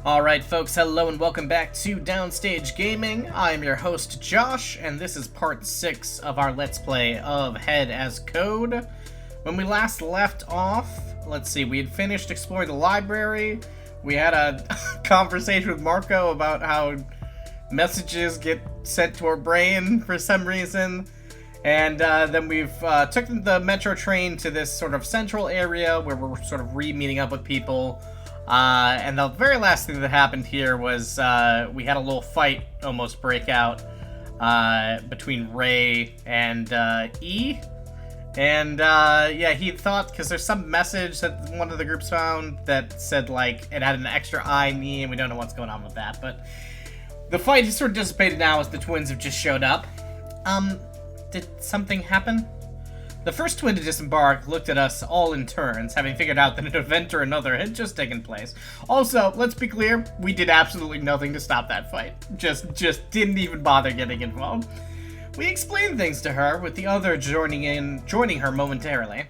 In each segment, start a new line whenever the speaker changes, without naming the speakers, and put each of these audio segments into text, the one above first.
Alright folks, hello and welcome back to Downstage Gaming. I am your host Josh, and this is part 6 of our Let's Play of Head as Code. When we last left off, let's see, we had finished exploring the library. We had a conversation with Marco about how messages get sent to our brain for some reason. And then we've took the metro train to this sort of central area where we're sort of re-meeting up with people. And the very last thing that happened here was we had a little fight almost break out between Ray and E. And yeah, he thought, because there's some message that one of the groups found that said, like, it had an extra I in E, and we don't know what's going on with that. But the fight is sort of dissipated now as the twins have just showed up. Did something happen? The first twin to disembark looked at us all in turns, having figured out that an event or another had just taken place. Also, let's be clear, we did absolutely nothing to stop that fight. Just didn't even bother getting involved. We explained things to her, with the other joining her momentarily.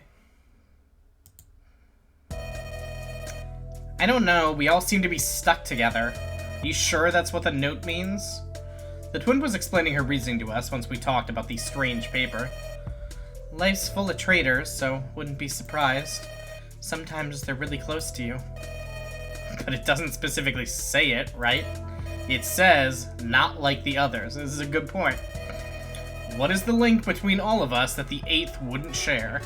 I don't know, we all seem to be stuck together. Are you sure that's what the note means? The twin was explaining her reasoning to us once we talked about the strange paper. Life's full of traitors, so wouldn't be surprised. Sometimes they're really close to you. But it doesn't specifically say it, right? It says, not like the others. This is a good point. What is the link between all of us that the 8th wouldn't share?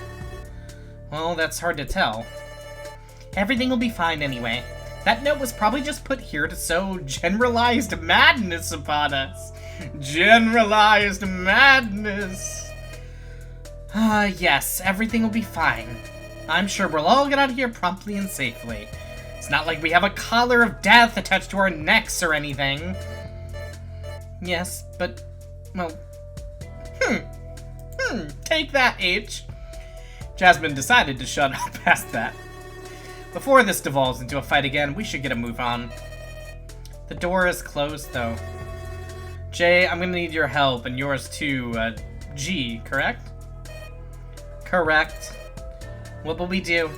Well, that's hard to tell. Everything will be fine anyway. That note was probably just put here to sow generalized madness upon us. Generalized madness. Yes, everything will be fine. I'm sure we'll all get out of here promptly and safely. It's not like we have a collar of death attached to our necks or anything. Yes, but, well, take that, H. Jasmine decided to shut up past that. Before this devolves into a fight again, we should get a move on. The door is closed, though. Jay, I'm gonna need your help, and yours too, G, correct? Correct. What will we do?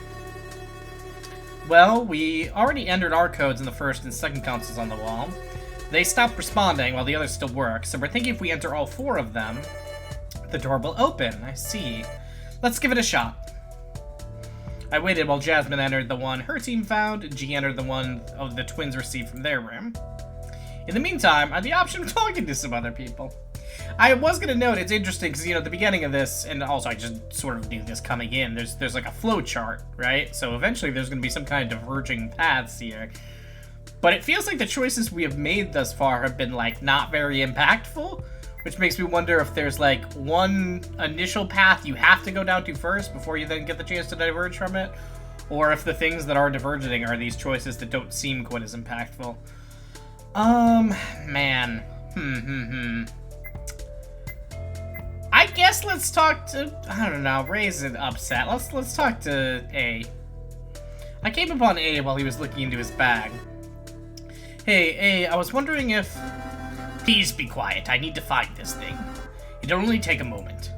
Well, we already entered our codes in the first and second consoles on the wall. They stopped responding while the others still work, so we're thinking if we enter all 4 of them, the door will open. I see. Let's give it a shot. I waited while Jasmine entered the one her team found, and G entered the one of the twins received from their room. In the meantime, I had the option of talking to some other people. I was gonna note, it's interesting, because, you know, at the beginning of this, and also I just sort of knew this coming in, there's like a flow chart, right? So eventually there's gonna be some kind of diverging paths here. But it feels like the choices we have made thus far have been, like, not very impactful, which makes me wonder if there's, like, one initial path you have to go down to first before you then get the chance to diverge from it, or if the things that are diverging are these choices that don't seem quite as impactful. Man. I guess let's talk to, I don't know, Ray's upset. Let's talk to A. I came upon A while he was looking into his bag. Hey, A, I was wondering if... Please be quiet, I need to find this thing. It'll only take a moment.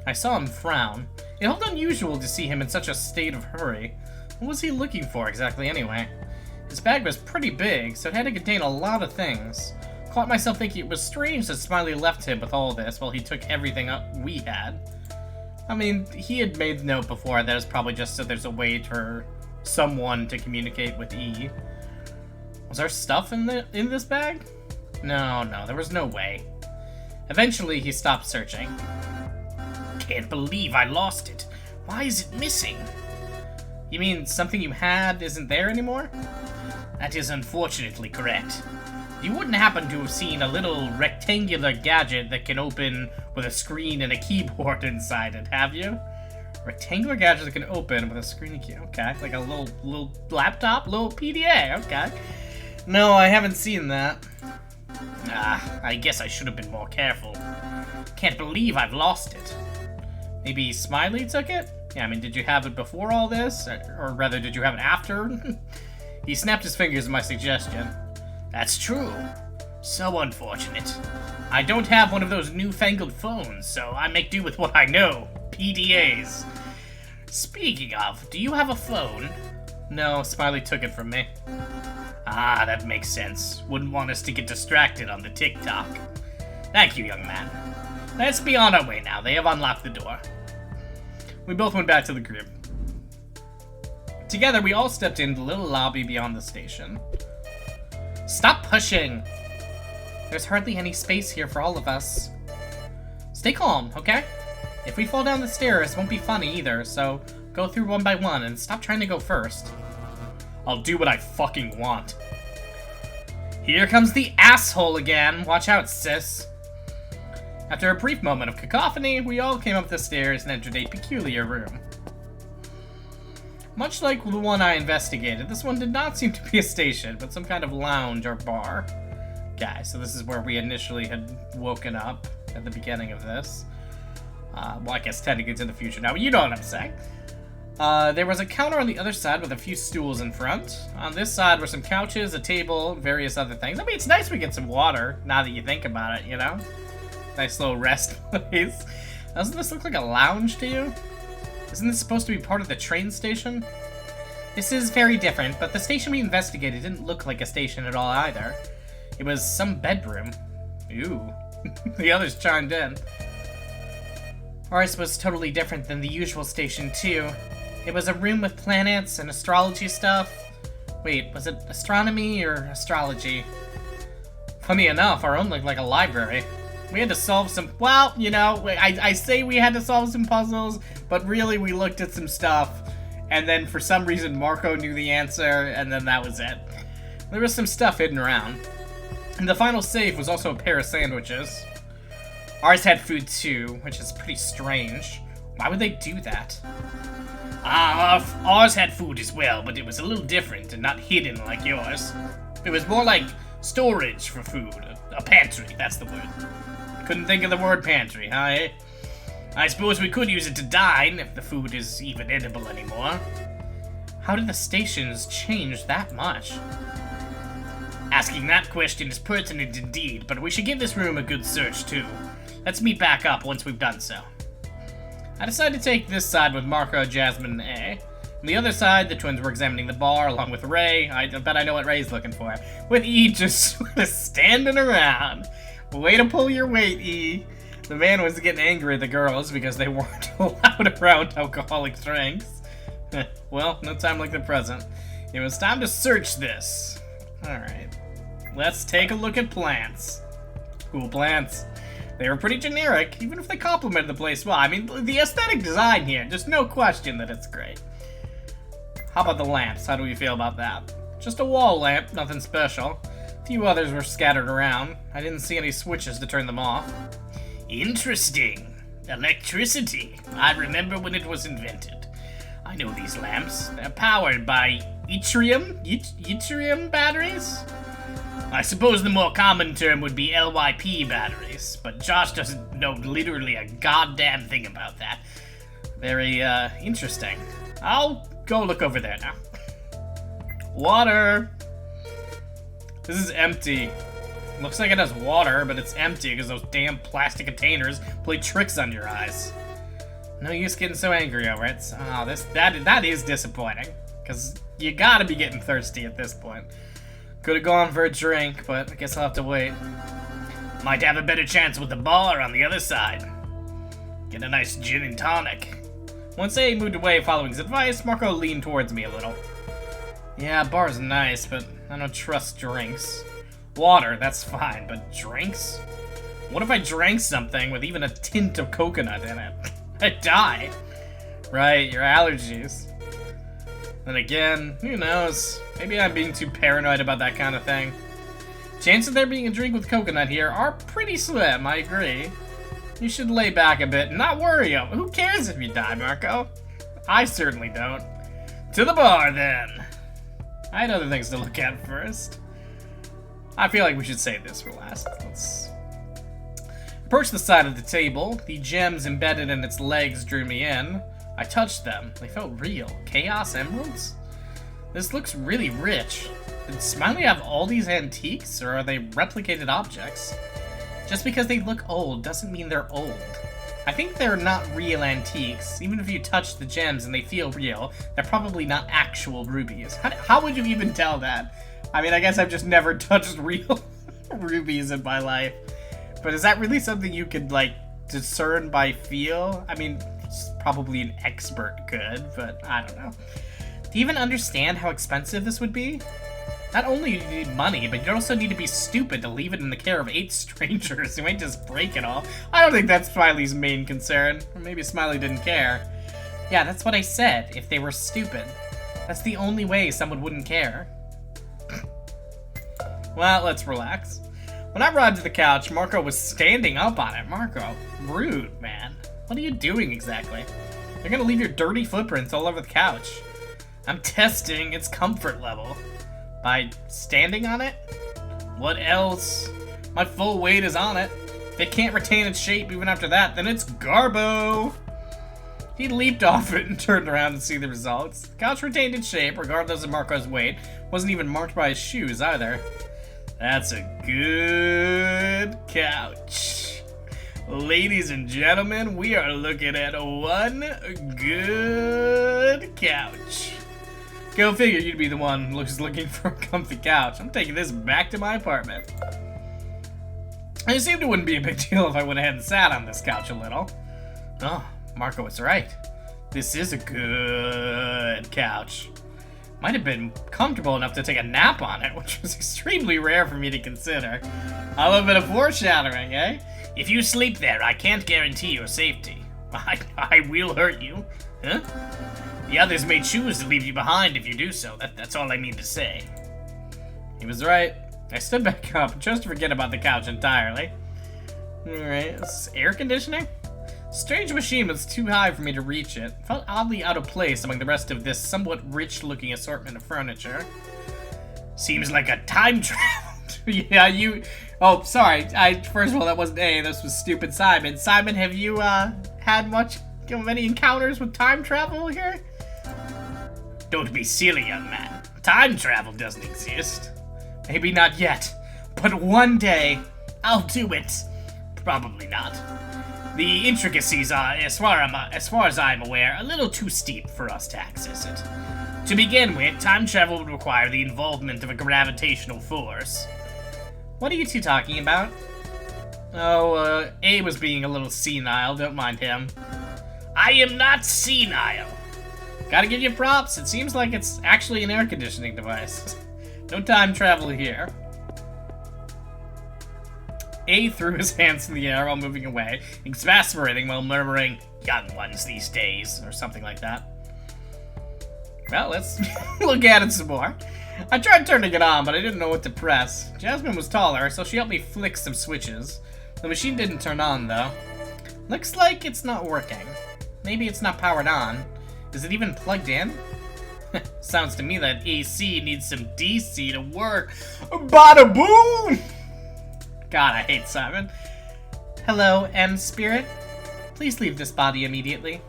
I saw him frown. It felt unusual to see him in such a state of hurry. What was he looking for exactly anyway? His bag was pretty big, so it had to contain a lot of things. Caught myself thinking it was strange that Smiley left him with all this while he took everything up we had. I mean, he had made note before that it was probably just so there's a way for someone to communicate with E. Was there stuff in this bag? No, there was no way. Eventually, he stopped searching. Can't believe I lost it. Why is it missing? You mean something you had isn't there anymore? That is unfortunately correct. You wouldn't happen to have seen a little rectangular gadget that can open with a screen and a keyboard inside it, have you? Rectangular gadget that can open with a screen and keyboard. Okay, like a little laptop, little PDA. Okay. No, I haven't seen that. I guess I should have been more careful. Can't believe I've lost it. Maybe Smiley took it? Yeah, I mean, did you have it before all this? Or rather, did you have it after? He snapped his fingers at my suggestion. That's true. So unfortunate. I don't have one of those newfangled phones, so I make do with what I know. PDAs. Speaking of, do you have a phone? No, Smiley took it from me. Ah, that makes sense. Wouldn't want us to get distracted on the TikTok. Thank you, young man. Let's be on our way now. They have unlocked the door. We both went back to the group. Together, we all stepped into the little lobby beyond the station. Stop pushing! There's hardly any space here for all of us. Stay calm, okay? If we fall down the stairs, it won't be funny either, so go through one by one and stop trying to go first. I'll do what I fucking want. Here comes the asshole again. Watch out, sis. After a brief moment of cacophony, we all came up the stairs and entered a peculiar room. Much like the one I investigated, this one did not seem to be a station, but some kind of lounge or bar. Okay, so this is where we initially had woken up at the beginning of this. Well, I guess technically it's in the future now, but you know what I'm saying. There was a counter on the other side with a few stools in front. On this side were some couches, a table, various other things. I mean, it's nice we get some water, now that you think about it, you know? Nice little rest place. Doesn't this look like a lounge to you? Isn't this supposed to be part of the train station? This is very different, but the station we investigated didn't look like a station at all either. It was some bedroom. Ooh. The others chimed in. Ours was totally different than the usual station, too. It was a room with planets and astrology stuff. Wait, was it astronomy or astrology? Funny enough, our own looked like a library. We had to solve some, well, you know, I say we had to solve some puzzles, but really we looked at some stuff, and then for some reason Marco knew the answer, and then that was it. There was some stuff hidden around. And the final safe was also a pair of sandwiches. Ours had food too, which is pretty strange. Why would they do that? Ours had food as well, but it was a little different and not hidden like yours. It was more like storage for food. A pantry, that's the word. Couldn't think of the word pantry, huh, eh? I suppose we could use it to dine, if the food is even edible anymore. How did the stations change that much? Asking that question is pertinent indeed, but we should give this room a good search too. Let's meet back up once we've done so. I decided to take this side with Marco, Jasmine, and A. On the other side, the twins were examining the bar along with Ray. I bet I know what Ray's looking for. With E just standing around. Way to pull your weight, E. The man was getting angry at the girls because they weren't allowed around alcoholic drinks. Well, no time like the present. It was time to search this. Alright. Let's take a look at plants. Cool plants. They were pretty generic, even if they complimented the place well. I mean, the aesthetic design here, just no question that it's great. How about the lamps? How do we feel about that? Just a wall lamp, nothing special. A few others were scattered around. I didn't see any switches to turn them off. Interesting. Electricity. I remember when it was invented. I know these lamps. They're powered by yttrium batteries? I suppose the more common term would be LYP batteries, but Josh doesn't know literally a goddamn thing about that. Very, interesting. I'll go look over there now. Water! This is empty. Looks like it has water, but it's empty because those damn plastic containers play tricks on your eyes. No use getting so angry over it. Oh, that is disappointing. Because you gotta be getting thirsty at this point. Could have gone for a drink, but I guess I'll have to wait. Might have a better chance with the bar on the other side. Get a nice gin and tonic. Once A moved away following his advice, Marco leaned towards me a little. Yeah, bar's nice, but I don't trust drinks. Water, that's fine, but drinks? What if I drank something with even a tint of coconut in it? I'd die. Right, your allergies. Then again, who knows? Maybe I'm being too paranoid about that kind of thing. Chances of there being a drink with coconut here are pretty slim, I agree. You should lay back a bit and not worry. Who cares if you die, Marco? I certainly don't. To the bar, then. I had other things to look at first. I feel like we should save this for last. Let's approach the side of the table. The gems embedded in its legs drew me in. I touched them. They felt real. Chaos emeralds? This looks really rich. Did Smiley have all these antiques, or are they replicated objects? Just because they look old doesn't mean they're old. I think they're not real antiques. Even if you touch the gems and they feel real, they're probably not actual rubies. How would you even tell that? I mean, I guess I've just never touched real rubies in my life. But is that really something you could, like, discern by feel? I mean, probably an expert could, but I don't know. Do you even understand how expensive this would be? Not only do you need money, but you also need to be stupid to leave it in the care of 8 strangers who might just break it all. I don't think that's Smiley's main concern. Or maybe Smiley didn't care. Yeah, that's what I said, if they were stupid. That's the only way someone wouldn't care. Well, let's relax. When I arrived at the couch, Marco was standing up on it. Marco, rude, man. What are you doing exactly? You're gonna leave your dirty footprints all over the couch. I'm testing its comfort level. By standing on it? What else? My full weight is on it. If it can't retain its shape even after that, then it's Garbo! He leaped off it and turned around to see the results. The couch retained its shape, regardless of Marco's weight. Wasn't even marked by his shoes, either. That's a good couch. Ladies and gentlemen, we are looking at one good couch. Go figure, you'd be the one who's looking for a comfy couch. I'm taking this back to my apartment. I assumed it wouldn't be a big deal if I went ahead and sat on this couch a little. Oh, Marco was right. This is a good couch. Might have been comfortable enough to take a nap on it, which was extremely rare for me to consider. A little bit of foreshadowing, eh? If you sleep there, I can't guarantee your safety. I will hurt you. Huh? The others may choose to leave you behind if you do so. That's all I mean to say. He was right. I stood back up, just to forget about the couch entirely. Alright, this is air conditioning? Strange machine was too high for me to reach it. Felt oddly out of place among the rest of this somewhat rich-looking assortment of furniture. Seems like a time travel. Yeah, you... Oh, sorry. First of all, that wasn't A. This was stupid Simon. Simon, have you, had many encounters with time travel here? Don't be silly, young man. Time travel doesn't exist. Maybe not yet, but one day, I'll do it. Probably not. The intricacies are, as far as I'm aware, a little too steep for us to access it. To begin with, time travel would require the involvement of a gravitational force. What are you two talking about? Oh, A was being a little senile, don't mind him. I am not senile. Gotta give you props, it seems like it's actually an air conditioning device. No time travel here. A threw his hands in the air while moving away, exasperating while murmuring, "Young ones these days," or something like that. Well, let's look at it some more. I tried turning it on, but I didn't know what to press. Jasmine was taller, so she helped me flick some switches. The machine didn't turn on, though. Looks like it's not working. Maybe it's not powered on. Is it even plugged in? Sounds to me that AC needs some DC to work. Bada boom! God, I hate Simon. Hello, M Spirit. Please leave this body immediately.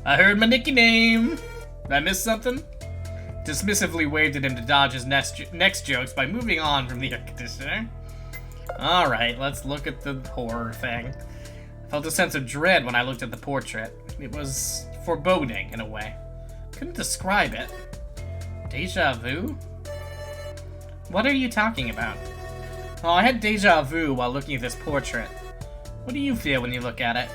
I heard my nickname. Did I miss something? Dismissively waved at him to dodge his next jokes by moving on from the air conditioner. Alright, let's look at the horror thing. I felt a sense of dread when I looked at the portrait. It was foreboding, in a way. Couldn't describe it. Deja vu? What are you talking about? Oh, I had deja vu while looking at this portrait. What do you feel when you look at it?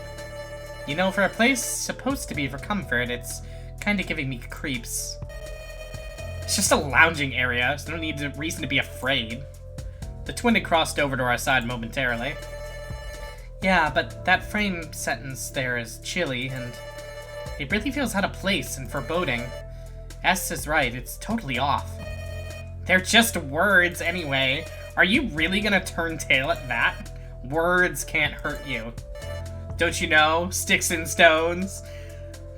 You know, for a place supposed to be for comfort, it's kinda giving me creeps. It's just a lounging area. There's no reason to be afraid. The twin had crossed over to our side momentarily. Yeah, but that frame sentence there is chilly, and it really feels out of place and foreboding. S is right, it's totally off. They're just words anyway. Are you really gonna turn tail at that? Words can't hurt you. Don't you know? Sticks and stones.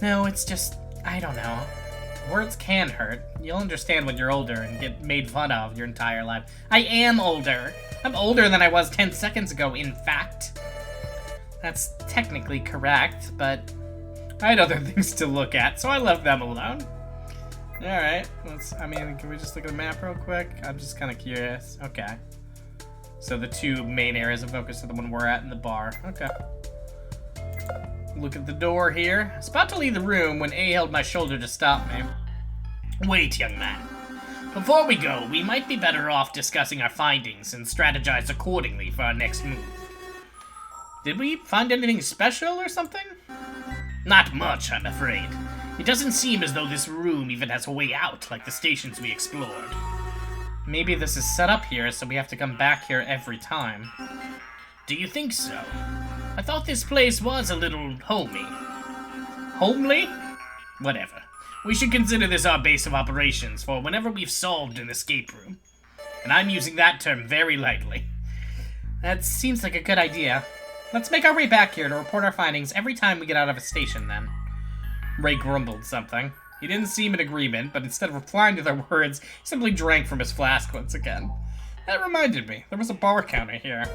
No, it's just, I don't know. Words can hurt. You'll understand when you're older and get made fun of your entire life. I am older. I'm older than I was 10 seconds ago, in fact. That's technically correct, but I had other things to look at, so I left them alone. Alright, can we just look at the map real quick? I'm just kind of curious. Okay. So the two main areas of focus are the one we're at and the bar. Okay. look at the door here. I was about to leave the room when A held my shoulder to stop me. Wait, young man. Before we go, we might be better off discussing our findings and strategize accordingly for our next move. Did we find anything special or something? Not much, I'm afraid. It doesn't seem as though this room even has a way out like the stations we explored. Maybe this is set up here so we have to come back here every time. Do you think so? I thought this place was a little homey. Homely? Whatever. We should consider this our base of operations for whenever we've solved an escape room. And I'm using that term very lightly. That seems like a good idea. Let's make our way back here to report our findings every time we get out of a station then. Ray grumbled something. He didn't seem in agreement, but instead of replying to their words, he simply drank from his flask once again. That reminded me, there was a bar counter here.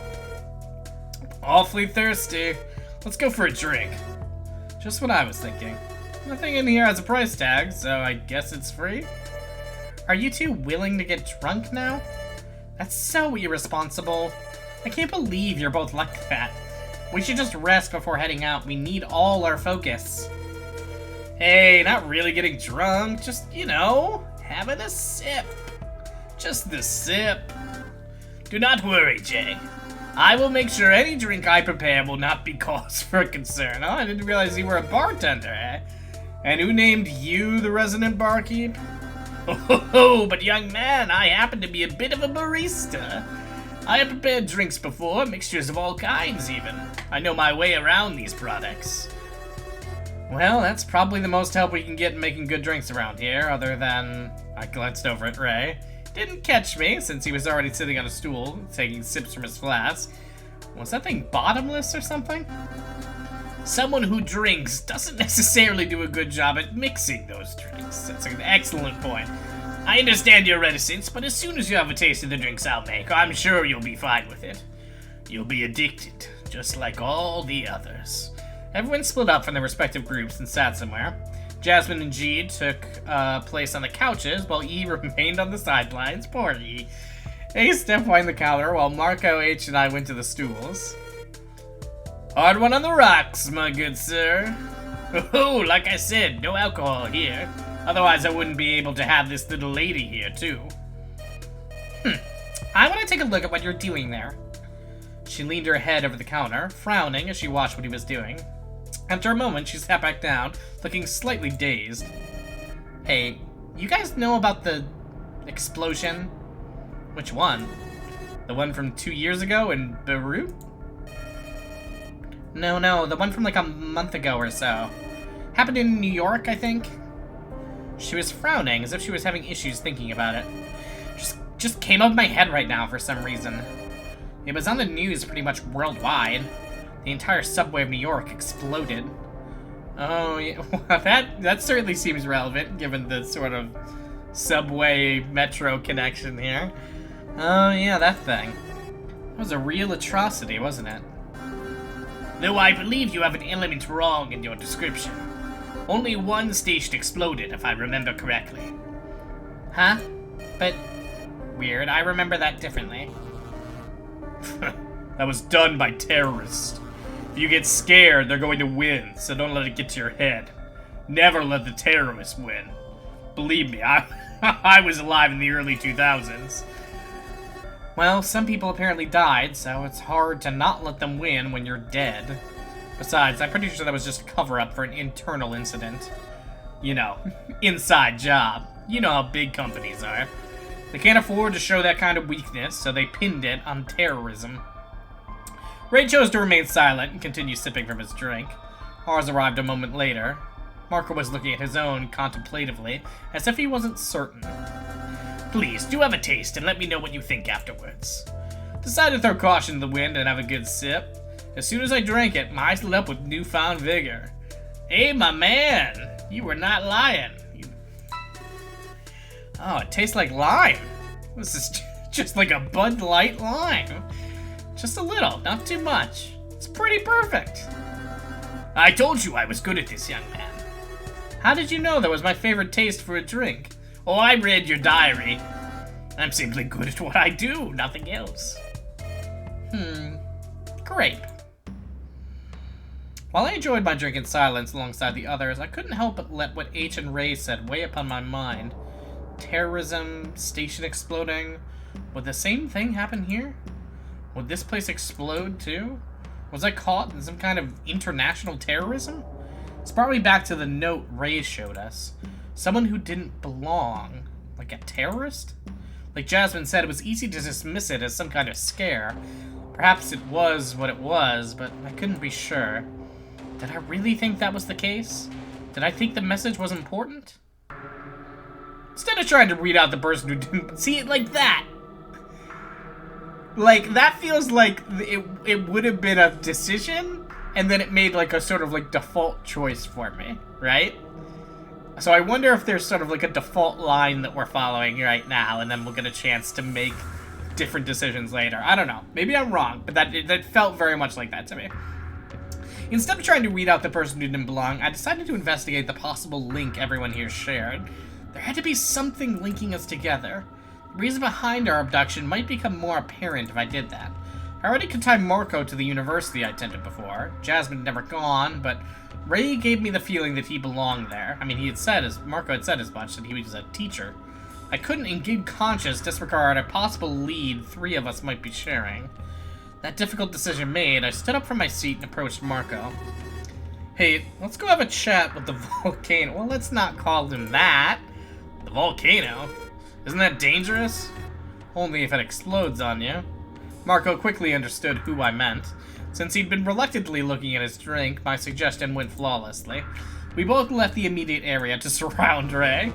Awfully thirsty. Let's go for a drink. Just what I was thinking. Nothing in here has a price tag, so I guess it's free? Are you two willing to get drunk now? That's so irresponsible. I can't believe you're both like that. We should just rest before heading out. We need all our focus. Hey, not really getting drunk. Just, you know, having a sip. Just the sip. Do not worry, Jay. I will make sure any drink I prepare will not be cause for concern. Oh, I didn't realize you were a bartender, eh? And who named you the resident barkeep? Oh, but young man, I happen to be a bit of a barista. I have prepared drinks before, mixtures of all kinds even. I know my way around these products. Well, that's probably the most help we can get in making good drinks around here, other than... I glanced over at Ray. Didn't catch me, since he was already sitting on a stool, taking sips from his flask. Was that thing bottomless or something? Someone who drinks doesn't necessarily do a good job at mixing those drinks. That's an excellent point. I understand your reticence, but as soon as you have a taste of the drinks I'll make, I'm sure you'll be fine with it. You'll be addicted, just like all the others. Everyone split up from their respective groups and sat somewhere. Jasmine and G took place on the couches, while E remained on the sidelines. Poor E. A stepped behind the counter, while Marco, H, and I went to the stools. Hard one on the rocks, my good sir. Oh, like I said, no alcohol here. Otherwise, I wouldn't be able to have this little lady here, too. I want to take a look at what you're doing there. She leaned her head over the counter, frowning as she watched what he was doing. After a moment, she sat back down, looking slightly dazed. Hey, you guys know about the explosion? Which one? The one from 2 years ago in Beirut? No, the one from like a month ago or so. Happened in New York, I think? She was frowning, as if she was having issues thinking about it. Just came up my head right now for some reason. It was on the news pretty much worldwide. The entire subway of New York exploded. Oh, yeah, well, that certainly seems relevant, given the sort of subway metro connection here. Oh, yeah, that thing. It was a real atrocity, wasn't it? Though I believe you have an element wrong in your description. Only one station exploded, if I remember correctly. Huh? But... weird, I remember that differently. That was done by terrorists. If you get scared, they're going to win, so don't let it get to your head. Never let the terrorists win. Believe me, I was alive in the early 2000s. Well, some people apparently died, so it's hard to not let them win when you're dead. Besides, I'm pretty sure that was just a cover-up for an internal incident. You know, inside job. You know how big companies are. They can't afford to show that kind of weakness, so they pinned it on terrorism. Ray chose to remain silent and continue sipping from his drink. Ours arrived a moment later. Marco was looking at his own contemplatively, as if he wasn't certain. Please, do have a taste and let me know what you think afterwards. Decided to throw caution to the wind and have a good sip. As soon as I drank it, my eyes lit up with newfound vigor. Hey, my man! You were not lying. Oh, it tastes like lime. This is just like a Bud Light lime. Just a little, not too much. It's pretty perfect. I told you I was good at this, young man. How did you know that was my favorite taste for a drink? Oh, I read your diary. I'm simply good at what I do, nothing else. Grape. While I enjoyed my drink in silence alongside the others, I couldn't help but let what H and Ray said weigh upon my mind. Terrorism, station exploding. Would the same thing happen here? Would this place explode too? Was I caught in some kind of international terrorism? It's brought me back to the note Ray showed us. Someone who didn't belong. Like a terrorist? Like Jasmine said, it was easy to dismiss it as some kind of scare. Perhaps it was what it was, but I couldn't be sure. Did I really think that was the case? Did I think the message was important? Instead of trying to read out the person who didn't see it like that. Like, that feels like it would have been a decision, and then it made like a sort of like default choice for me, right? So I wonder if there's sort of like a default line that we're following right now, and then we'll get a chance to make different decisions later. I don't know. Maybe I'm wrong, but that felt very much like that to me. Instead of trying to weed out the person who didn't belong, I decided to investigate the possible link everyone here shared. There had to be something linking us together. The reason behind our abduction might become more apparent if I did that. I already could tie Marco to the university I attended before. Jasmine had never gone, but Ray gave me the feeling that he belonged there. I mean, Marco had said as much, that he was a teacher. I couldn't in good conscience disregard a possible lead three of us might be sharing. That difficult decision made, I stood up from my seat and approached Marco. Hey, let's go have a chat with the volcano. Well, let's not call him that. The volcano? Isn't that dangerous? Only if it explodes on you. Marco quickly understood who I meant. Since he'd been reluctantly looking at his drink, my suggestion went flawlessly. We both left the immediate area to surround Ray.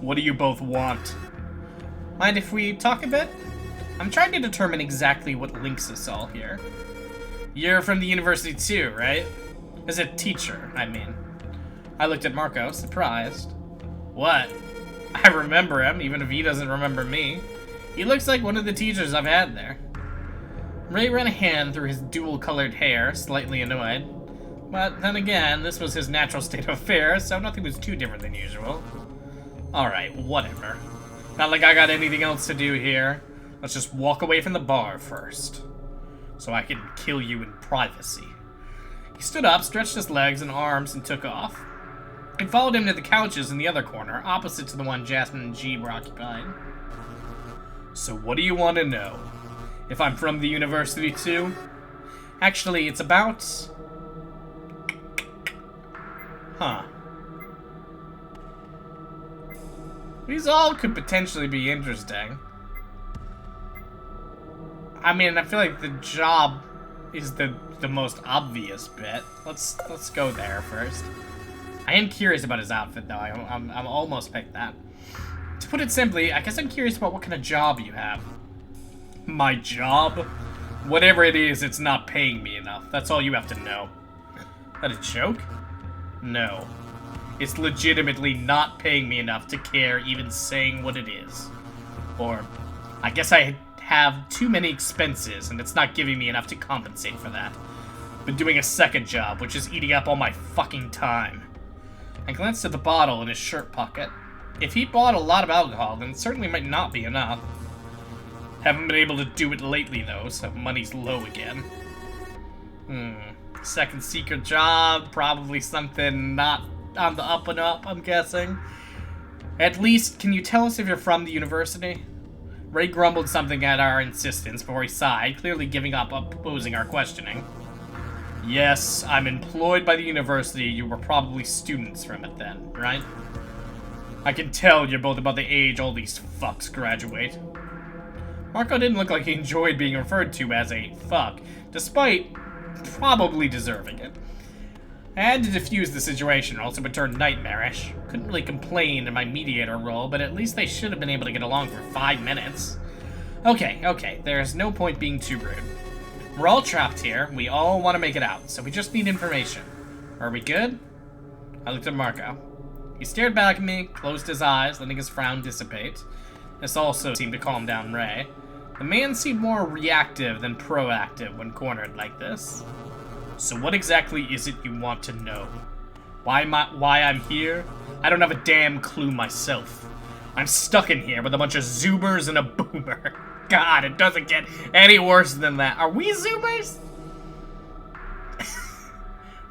What do you both want? Mind if we talk a bit? I'm trying to determine exactly what links us all here. You're from the university too, right? As a teacher, I mean. I looked at Marco, surprised. What? I remember him, even if he doesn't remember me. He looks like one of the teachers I've had there. Ray ran a hand through his dual-colored hair, slightly annoyed. But then again, this was his natural state of affairs, so nothing was too different than usual. Alright, whatever. Not like I got anything else to do here. Let's just walk away from the bar first, so I can kill you in privacy. He stood up, stretched his legs and arms, and took off. I followed him to the couches in the other corner, opposite to the one Jasmine and G were occupying. So what do you want to know? If I'm from the university too? Actually, it's about... Huh. These all could potentially be interesting. I mean, I feel like the job is the most obvious bit. Let's go there first. I am curious about his outfit, though. I'm almost picked that. To put it simply, I guess I'm curious about what kind of job you have. My job? Whatever it is, it's not paying me enough. That's all you have to know. That a joke? No. It's legitimately not paying me enough to care even saying what it is. Or, I guess I have too many expenses and it's not giving me enough to compensate for that. Been doing a second job, which is eating up all my fucking time. I glanced at the bottle in his shirt pocket. If he bought a lot of alcohol, then it certainly might not be enough. Haven't been able to do it lately, though, so money's low again. Second secret job, probably something not on the up and up, I'm guessing. At least, can you tell us if you're from the university? Ray grumbled something at our insistence before he sighed, clearly giving up opposing our questioning. Yes, I'm employed by the university. You were probably students from it then, right? I can tell you're both about the age all these fucks graduate. Marco didn't look like he enjoyed being referred to as a fuck, despite probably deserving it. I had to defuse the situation, or else it would turn nightmarish. Couldn't really complain in my mediator role, but at least they should have been able to get along for 5 minutes. Okay, there's no point being too rude. We're all trapped here, we all want to make it out, so we just need information. Are we good? I looked at Marco. He stared back at me, closed his eyes, letting his frown dissipate. This also seemed to calm down Ray. The man seemed more reactive than proactive when cornered like this. So what exactly is it you want to know? Why I'm here? I don't have a damn clue myself. I'm stuck in here with a bunch of Zoomers and a boomer. God, it doesn't get any worse than that. Are we Zoomers?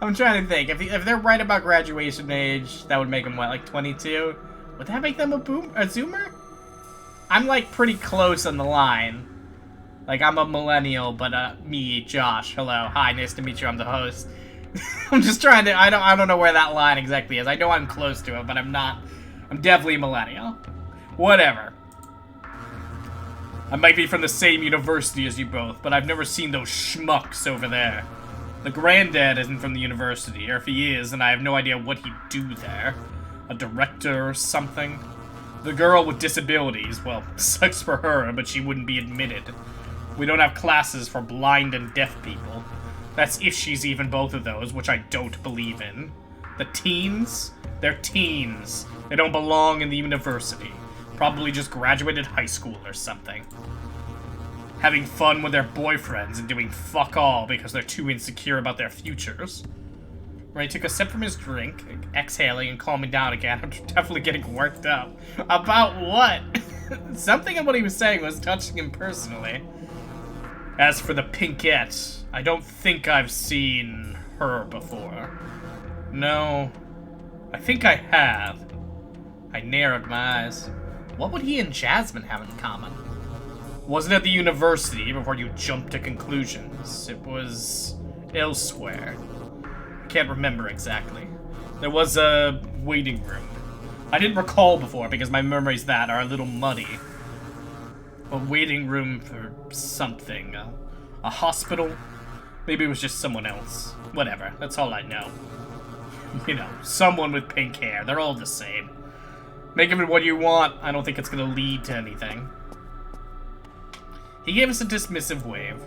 I'm trying to think. If they're right about graduation age, that would make them, what, like 22? Would that make them a Zoomer? I'm, like, pretty close on the line. Like, I'm a millennial, but, me, Josh. Hello. Hi, nice to meet you. I'm the host. I'm just trying to... I don't know where that line exactly is. I know I'm close to it, but I'm not... I'm definitely a millennial. Whatever. I might be from the same university as you both, but I've never seen those schmucks over there. The granddad isn't from the university, or if he is, then I have no idea what he'd do there. A director or something? The girl with disabilities, well, sucks for her, but she wouldn't be admitted. We don't have classes for blind and deaf people. That's if she's even both of those, which I don't believe in. The teens? They're teens. They don't belong in the university. Probably just graduated high school or something. Having fun with their boyfriends and doing fuck all because they're too insecure about their futures. Ray took a sip from his drink, exhaling and calming down again. I'm definitely getting worked up. About what? Something of what he was saying was touching him personally. As for the Pinkette, I don't think I've seen her before. No, I think I have. I narrowed my eyes. What would he and Jasmine have in common? Wasn't at the university before you jumped to conclusions. It was elsewhere. I can't remember exactly. There was a waiting room. I didn't recall before because my memories that are a little muddy. A waiting room for something. A hospital? Maybe it was just someone else. Whatever, that's all I know. You know, someone with pink hair. They're all the same. Make of it what you want. I don't think it's gonna lead to anything. He gave us a dismissive wave.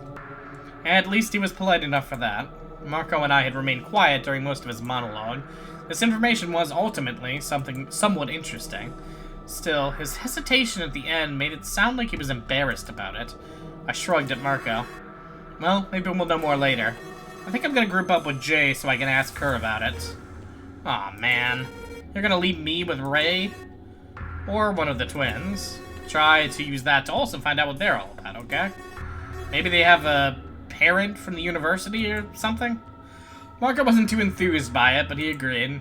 At least he was polite enough for that. Marco and I had remained quiet during most of his monologue. This information was, ultimately, something somewhat interesting. Still, his hesitation at the end made it sound like he was embarrassed about it. I shrugged at Marco. Well, maybe we'll know more later. I think I'm gonna group up with Jay so I can ask her about it. Aw, man. You're gonna leave me with Ray? Or one of the twins. Try to use that to also find out what they're all about, okay? Maybe they have a parent from the university or something? Marco wasn't too enthused by it, but he agreed.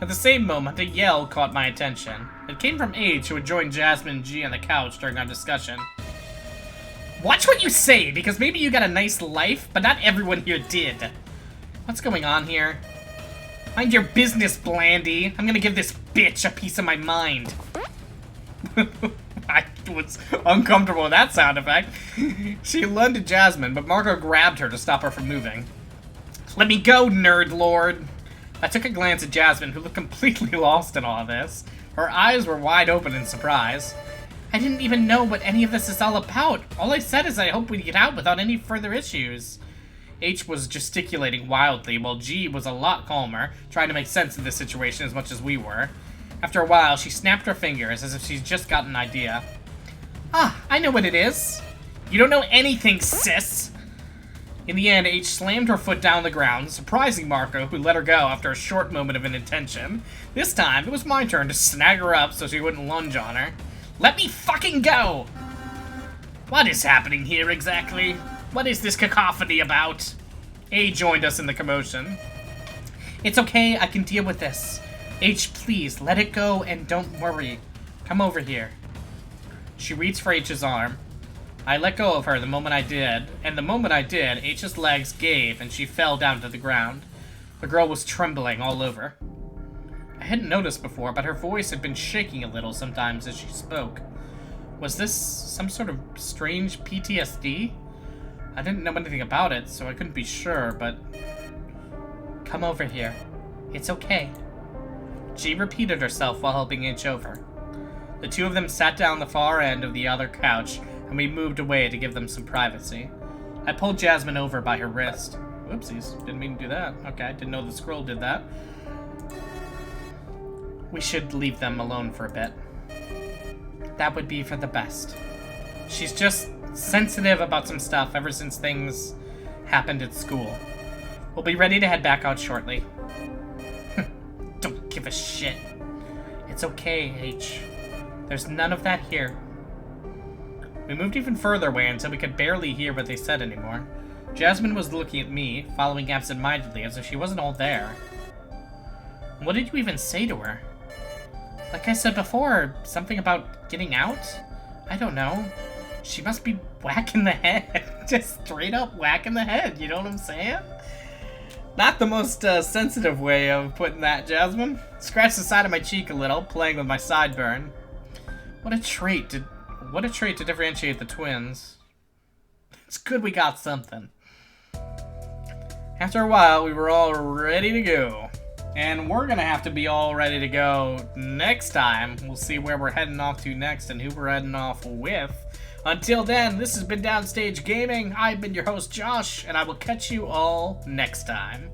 At the same moment, a yell caught my attention. It came from H, who had joined Jasmine and G on the couch during our discussion. Watch what you say, because maybe you got a nice life, but not everyone here did. What's going on here? Mind your business, Blandy. I'm gonna give this bitch a piece of my mind. I was uncomfortable with that sound effect. She lunged at Jasmine, but Marco grabbed her to stop her from moving. Let me go, nerd lord. I took a glance at Jasmine, who looked completely lost in all of this. Her eyes were wide open in surprise. I didn't even know what any of this is all about. All I said is I hope we get out without any further issues. H was gesticulating wildly, while G was a lot calmer, trying to make sense of this situation as much as we were. After a while, she snapped her fingers as if she'd just got an idea. Ah, I know what it is. You don't know anything, sis! In the end, H slammed her foot down the ground, surprising Marco, who let her go after a short moment of inattention. This time, it was my turn to snag her up so she wouldn't lunge on her. Let me fucking go! What is happening here exactly? What is this cacophony about? A joined us in the commotion. It's okay, I can deal with this. H, please, let it go and don't worry. Come over here. She reached for H's arm. I let go of her the moment I did, and the moment I did, H's legs gave and she fell down to the ground. The girl was trembling all over. I hadn't noticed before, but her voice had been shaking a little sometimes as she spoke. Was this some sort of strange PTSD? I didn't know anything about it, so I couldn't be sure, but... Come over here. It's okay. G repeated herself while helping H over. The two of them sat down the far end of the other couch, and we moved away to give them some privacy. I pulled Jasmine over by her wrist. Whoopsies, didn't mean to do that. Okay, didn't know the scroll did that. We should leave them alone for a bit. That would be for the best. She's just sensitive about some stuff ever since things happened at school. We'll be ready to head back out shortly. Don't give a shit. It's okay, H. There's none of that here. We moved even further away until we could barely hear what they said anymore. Jasmine was looking at me, following absent-mindedly as if she wasn't all there. What did you even say to her? Like I said before, something about getting out? I don't know. She must be whacking the head. Just straight up whacking the head, you know what I'm saying? Not the most sensitive way of putting that, Jasmine. Scratched the side of my cheek a little, playing with my sideburn. What a trait to differentiate the twins. It's good we got something. After a while, we were all ready to go. And we're gonna have to be all ready to go next time. We'll see where we're heading off to next and who we're heading off with. Until then, this has been Downstage Gaming. I've been your host, Josh, and I will catch you all next time.